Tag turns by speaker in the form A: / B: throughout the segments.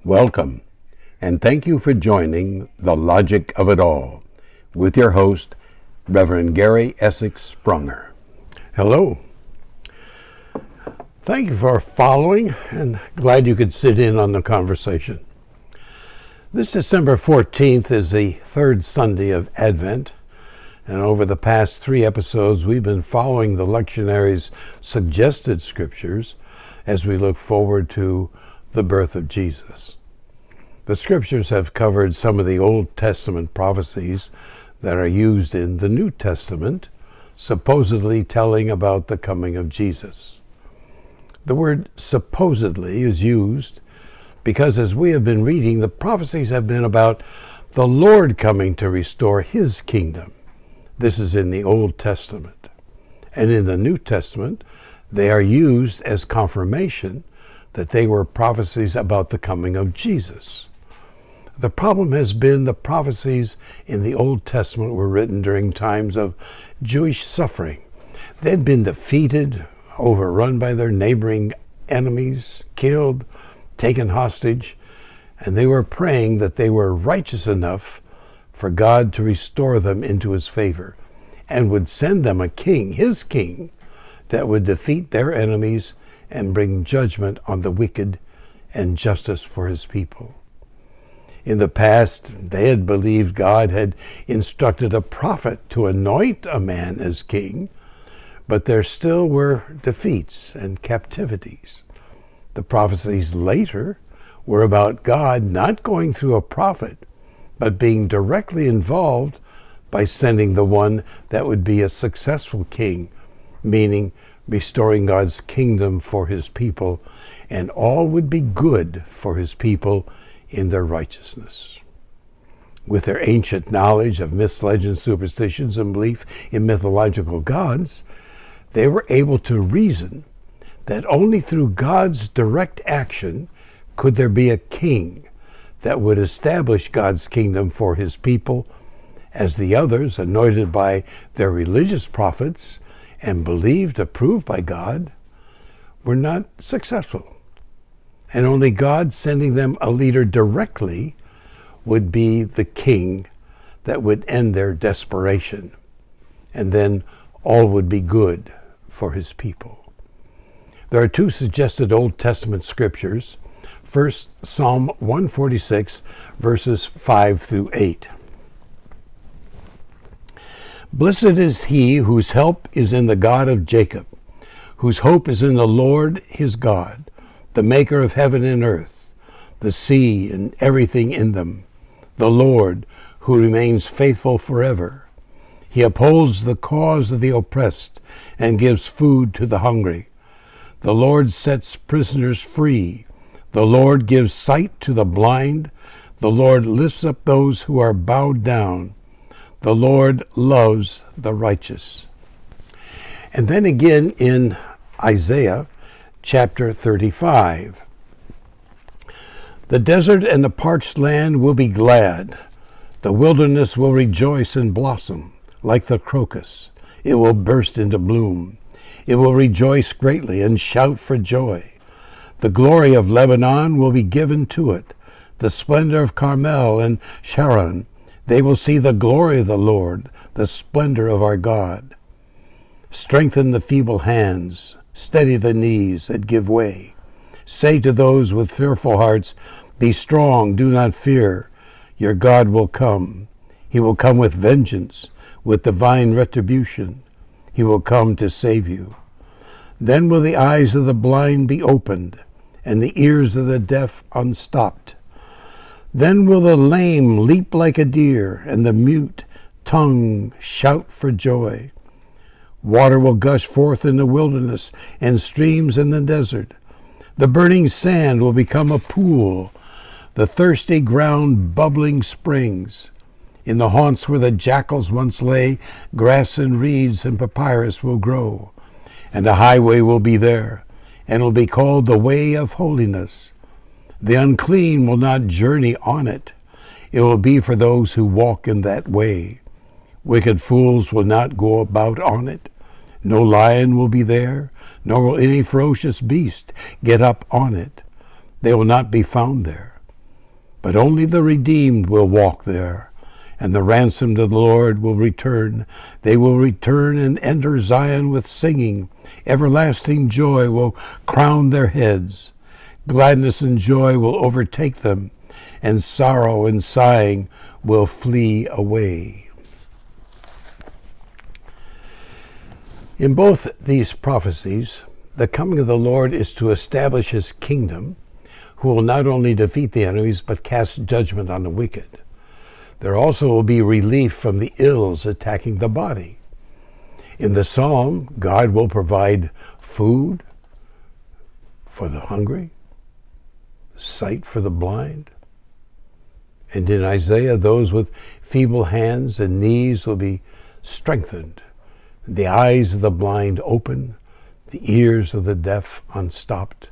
A: Welcome, and thank you for joining The Logic of It All with your host, Reverend Gary Essex Sprunger.
B: Hello. Thank you for following, and glad you could sit in on the conversation. This December 14th is the third Sunday of Advent, and over the past 3 episodes we've been following the lectionary's suggested scriptures as we look forward to the birth of Jesus. The scriptures have covered some of the Old Testament prophecies that are used in the New Testament, supposedly telling about the coming of Jesus. The word supposedly is used because, as we have been reading, the prophecies have been about the Lord coming to restore his kingdom. This is in the Old Testament. And in the New Testament, they are used as confirmation that they were prophecies about the coming of Jesus. The problem has been the prophecies in the Old Testament were written during times of Jewish suffering. They had been defeated, overrun by their neighboring enemies, killed, taken hostage, and they were praying that they were righteous enough for God to restore them into his favor and would send them a king, his king, that would defeat their enemies and bring judgment on the wicked and justice for his people. In the past, they had believed God had instructed a prophet to anoint a man as king, but there still were defeats and captivities. The prophecies later were about God not going through a prophet, but being directly involved by sending the one that would be a successful king, meaning restoring God's kingdom for his people, and all would be good for his people in their righteousness. With their ancient knowledge of myths, legends, superstitions, and belief in mythological gods, they were able to reason that only through God's direct action could there be a king that would establish God's kingdom for his people, as the others, anointed by their religious prophets and believed approved by God, were not successful. And only God sending them a leader directly would be the king that would end their desperation, and then all would be good for his people. There are 2 suggested Old Testament scriptures. First, Psalm 146, verses 5 through 8. Blessed is he whose help is in the God of Jacob, whose hope is in the Lord his God, the maker of heaven and earth, the sea and everything in them, the Lord who remains faithful forever. He upholds the cause of the oppressed and gives food to the hungry. The Lord sets prisoners free. The Lord gives sight to the blind. The Lord lifts up those who are bowed down. The Lord loves the righteous. And then again in Isaiah chapter 35. The desert and the parched land will be glad. The wilderness will rejoice and blossom like the crocus. It will burst into bloom. It will rejoice greatly and shout for joy. The glory of Lebanon will be given to it, the splendor of Carmel and Sharon. They will see the glory of the Lord, the splendor of our God. Strengthen the feeble hands, steady the knees that give way. Say to those with fearful hearts, be strong, do not fear. Your God will come. He will come with vengeance, with divine retribution. He will come to save you. Then will the eyes of the blind be opened, and the ears of the deaf unstopped. Then will the lame leap like a deer, and the mute tongue shout for joy. Water will gush forth in the wilderness, and streams in the desert. The burning sand will become a pool, the thirsty ground bubbling springs. In the haunts where the jackals once lay, grass and reeds and papyrus will grow, and a highway will be there, and will be called the way of holiness. The unclean will not journey on it. It will be for those who walk in that way. Wicked fools will not go about on it. No lion will be there, nor will any ferocious beast get up on it. They will not be found there. But only the redeemed will walk there, and the ransomed of the Lord will return. They will return and enter Zion with singing. Everlasting joy will crown their heads. Gladness and joy will overtake them, and sorrow and sighing will flee away. In both these prophecies, the coming of the Lord is to establish his kingdom, who will not only defeat the enemies, but cast judgment on the wicked. There also will be relief from the ills attacking the body. In the psalm, God will provide food for the hungry, sight for the blind. And in Isaiah, those with feeble hands and knees will be strengthened, the eyes of the blind open, the ears of the deaf unstopped,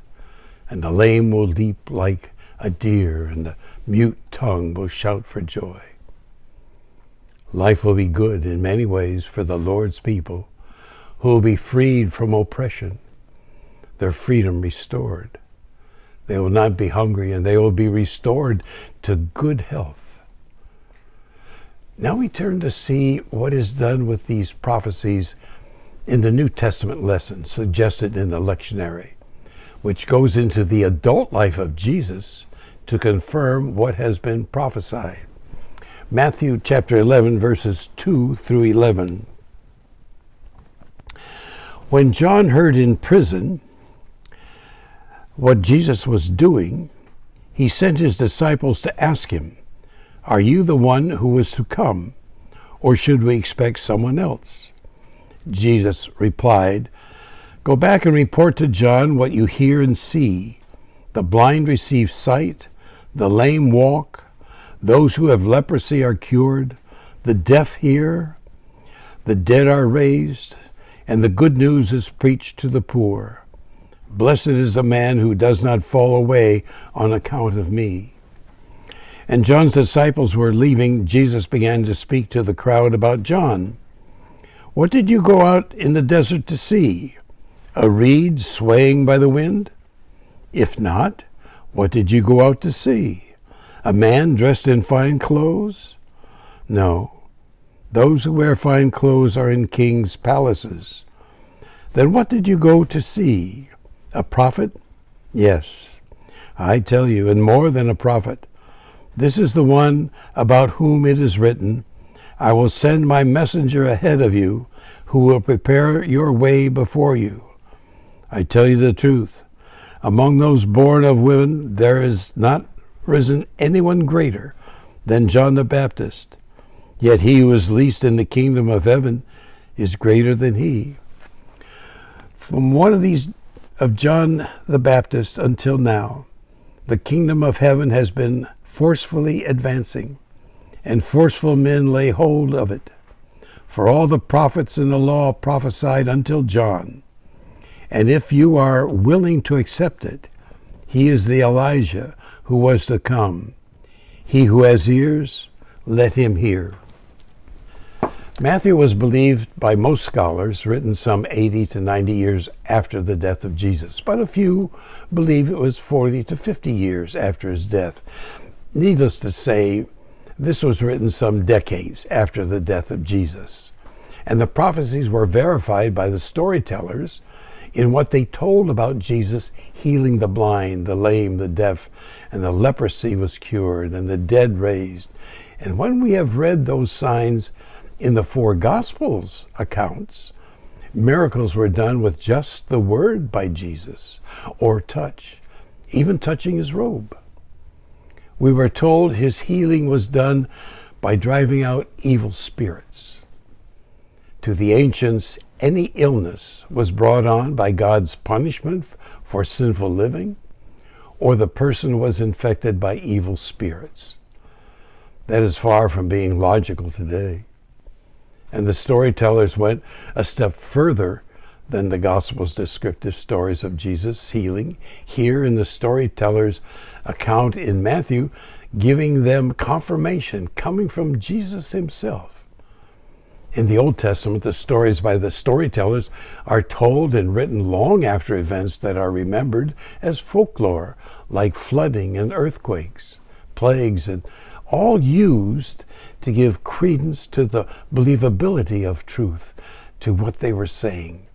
B: and the lame will leap like a deer, and the mute tongue will shout for joy. Life will be good in many ways for the Lord's people, who will be freed from oppression, their freedom restored. They will not be hungry, and they will be restored to good health. Now we turn to see what is done with these prophecies in the New Testament lesson suggested in the lectionary, which goes into the adult life of Jesus to confirm what has been prophesied. Matthew chapter 11, verses 2 through 11. When John heard in prison what Jesus was doing, he sent his disciples to ask him, "Are you the one who is to come, or should we expect someone else?" Jesus replied, "Go back and report to John what you hear and see. The blind receive sight, the lame walk, those who have leprosy are cured, the deaf hear, the dead are raised, and the good news is preached to the poor. Blessed is the man who does not fall away on account of me." And John's disciples were leaving. Jesus began to speak to the crowd about John. "What did you go out in the desert to see? A reed swaying by the wind? If not, what did you go out to see? A man dressed in fine clothes? No, those who wear fine clothes are in kings' palaces. Then what did you go to see? A prophet? Yes, I tell you, and more than a prophet. This is the one about whom it is written, 'I will send my messenger ahead of you, who will prepare your way before you.' I tell you the truth, among those born of women there is not risen anyone greater than John the Baptist, yet he who is least in the kingdom of heaven is greater than he." From one of these of John the Baptist until now, the kingdom of heaven has been forcefully advancing, and forceful men lay hold of it. For all the prophets in the law prophesied until John. And if you are willing to accept it, he is the Elijah who was to come. He who has ears, let him hear. Matthew was believed by most scholars written some 80 to 90 years after the death of Jesus, but a few believe it was 40 to 50 years after his death. Needless to say, this was written some decades after the death of Jesus, and the prophecies were verified by the storytellers in what they told about Jesus healing the blind, the lame, the deaf, and the leprosy was cured, and the dead raised. And when we have read those signs in the four Gospels accounts, miracles were done with just the word by Jesus, or touch, even touching his robe. We were told his healing was done by driving out evil spirits. To the ancients, any illness was brought on by God's punishment for sinful living, or the person was infected by evil spirits. That is far from being logical today. And the storytellers went a step further than the Gospel's descriptive stories of Jesus' healing, here in the storyteller's account in Matthew, giving them confirmation coming from Jesus himself. In the Old Testament, the stories by the storytellers are told and written long after events that are remembered as folklore, like flooding and earthquakes, plagues, and all used to give credence to the believability of truth, to what they were saying,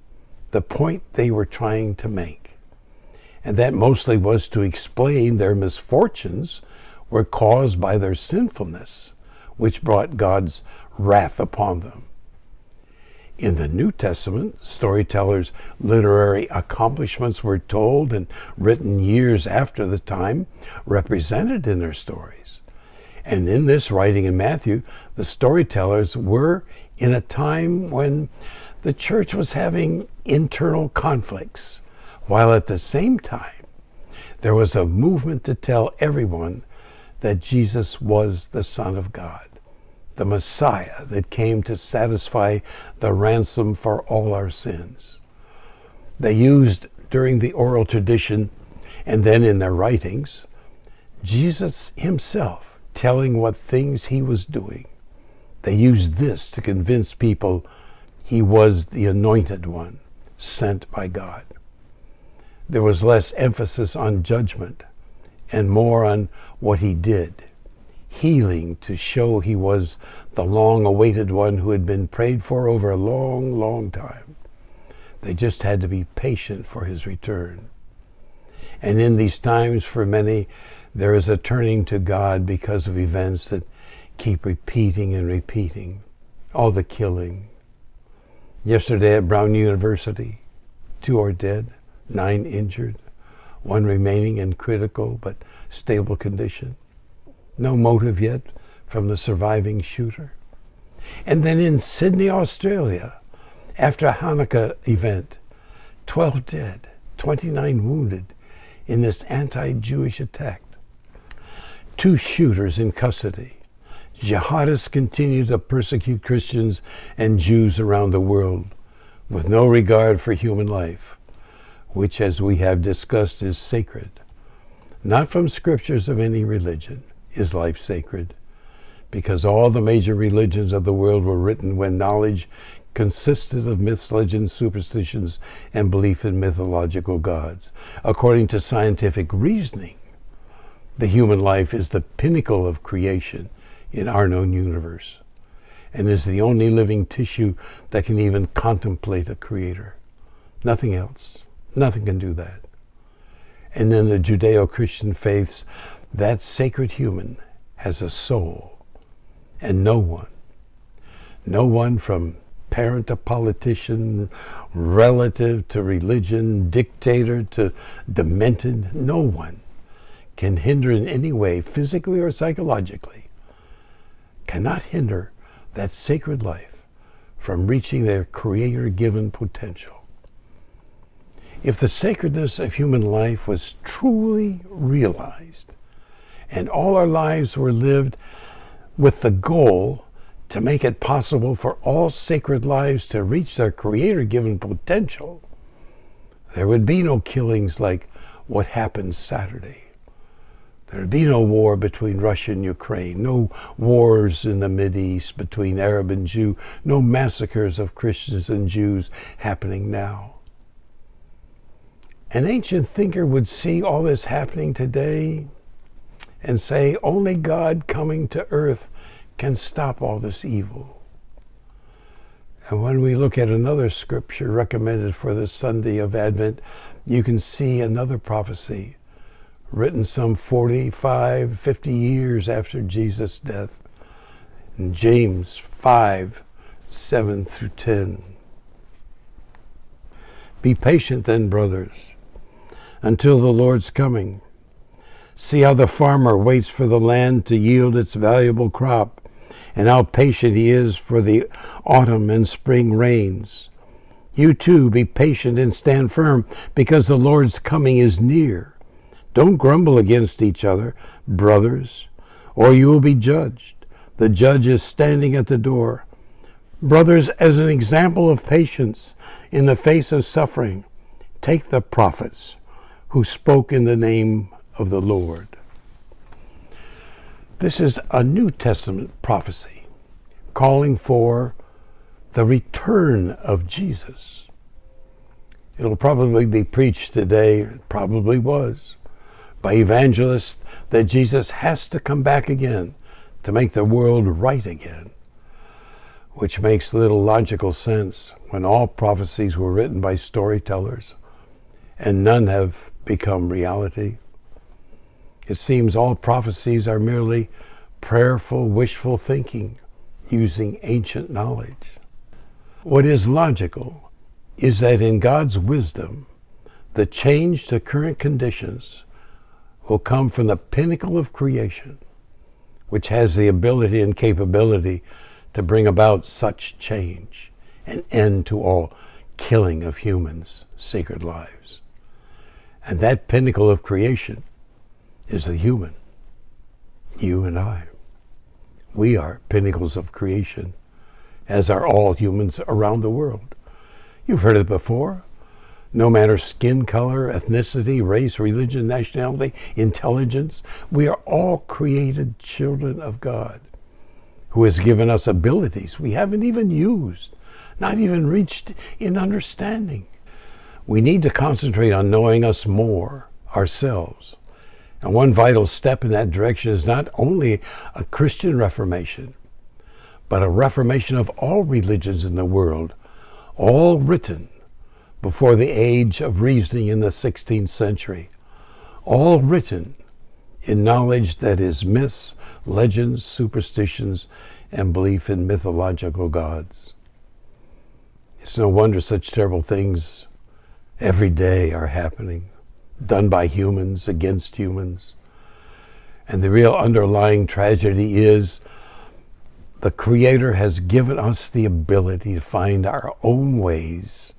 B: the point they were trying to make. And that mostly was to explain their misfortunes were caused by their sinfulness, which brought God's wrath upon them. In the New Testament, storytellers' literary accomplishments were told and written years after the time represented in their stories. And in this writing in Matthew, the storytellers were in a time when the church was having internal conflicts, while at the same time there was a movement to tell everyone that Jesus was the Son of God, the Messiah that came to satisfy the ransom for all our sins. They used during the oral tradition and then in their writings, Jesus himself telling what things he was doing. They used this to convince people he was the anointed one, sent by God. There was less emphasis on judgment and more on what he did. Healing to show he was the long-awaited one who had been prayed for over a long, long time. They just had to be patient for his return. And in these times, for many, there is a turning to God because of events that keep repeating and repeating. All the killing. Yesterday at Brown University, 2 are dead, 9 injured, 1 remaining in critical but stable condition. No motive yet from the surviving shooter. And then in Sydney, Australia, after a Hanukkah event, 12 dead, 29 wounded in this anti-Jewish attack. 2 shooters in custody. Jihadists continue to persecute Christians and Jews around the world with no regard for human life, which, as we have discussed, is sacred. Not from scriptures of any religion is life sacred, because all the major religions of the world were written when knowledge consisted of myths, legends, superstitions, and belief in mythological gods. According to scientific reasoning, the human life is the pinnacle of creation in our known universe, and is the only living tissue that can even contemplate a creator. Nothing else. Nothing can do that. And in the Judeo-Christian faiths, that sacred human has a soul, and no one from parent to politician, relative to religion, dictator to demented, no one can hinder in any way, physically or psychologically, cannot hinder that sacred life from reaching their creator-given potential. If the sacredness of human life was truly realized, and all our lives were lived with the goal to make it possible for all sacred lives to reach their creator-given potential, there would be no killings like what happened Saturday. There would be no war between Russia and Ukraine, no wars in the Mideast between Arab and Jew, no massacres of Christians and Jews happening now. An ancient thinker would see all this happening today and say, only God coming to earth can stop all this evil. And when we look at another scripture recommended for the Sunday of Advent, you can see another prophecy written some 45, 50 years after Jesus' death, in James 5, 7 through 10. Be patient then, brothers, until the Lord's coming. See how the farmer waits for the land to yield its valuable crop, and how patient he is for the autumn and spring rains. You too be patient and stand firm, because the Lord's coming is near. Don't grumble against each other, brothers, or you will be judged. The judge is standing at the door. Brothers, as an example of patience in the face of suffering, take the prophets who spoke in the name of the Lord. This is a New Testament prophecy calling for the return of Jesus. It'll probably be preached today, it probably was, by evangelists that Jesus has to come back again to make the world right again, which makes little logical sense when all prophecies were written by storytellers and none have become reality. It seems all prophecies are merely prayerful, wishful thinking using ancient knowledge. What is logical is that in God's wisdom, the change to current conditions will come from the pinnacle of creation, which has the ability and capability to bring about such change, an end to all killing of humans' sacred lives. And that pinnacle of creation is the human, you and I. We are pinnacles of creation, as are all humans around the world. You've heard it before. No matter skin color, ethnicity, race, religion, nationality, intelligence, we are all created children of God, who has given us abilities we haven't even used, not even reached in understanding. We need to concentrate on knowing us more, ourselves. And one vital step in that direction is not only a Christian reformation, but a reformation of all religions in the world, all written before the age of reasoning in the 16th century, all written in knowledge that is myths, legends, superstitions, and belief in mythological gods. It's no wonder such terrible things every day are happening, done by humans against humans. And the real underlying tragedy is the Creator has given us the ability to find our own ways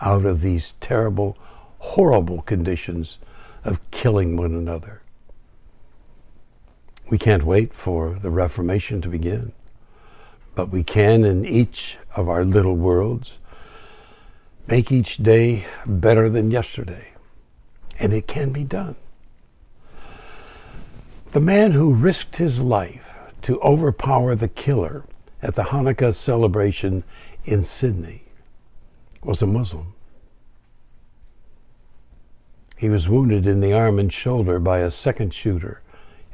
B: out of these terrible, horrible conditions of killing one another. We can't wait for the Reformation to begin, but we can, in each of our little worlds, make each day better than yesterday. And it can be done. The man who risked his life to overpower the killer at the Hanukkah celebration in Sydney was a Muslim. He was wounded in the arm and shoulder by a second shooter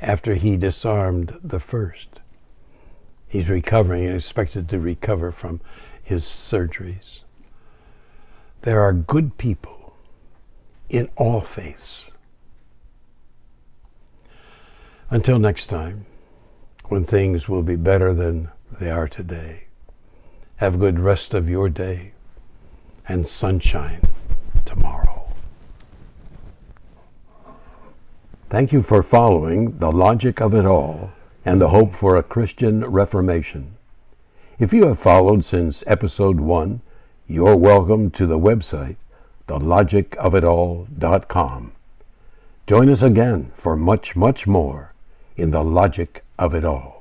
B: after he disarmed the first. He's recovering and expected to recover from his surgeries. There are good people in all faiths. Until next time, when things will be better than they are today, have a good rest of your day and sunshine tomorrow.
A: Thank you for following The Logic of It All and the Hope for a Christian Reformation. If you have followed since episode 1, you're welcome to the website, thelogicofitall.com. Join us again for much, much more in The Logic of It All.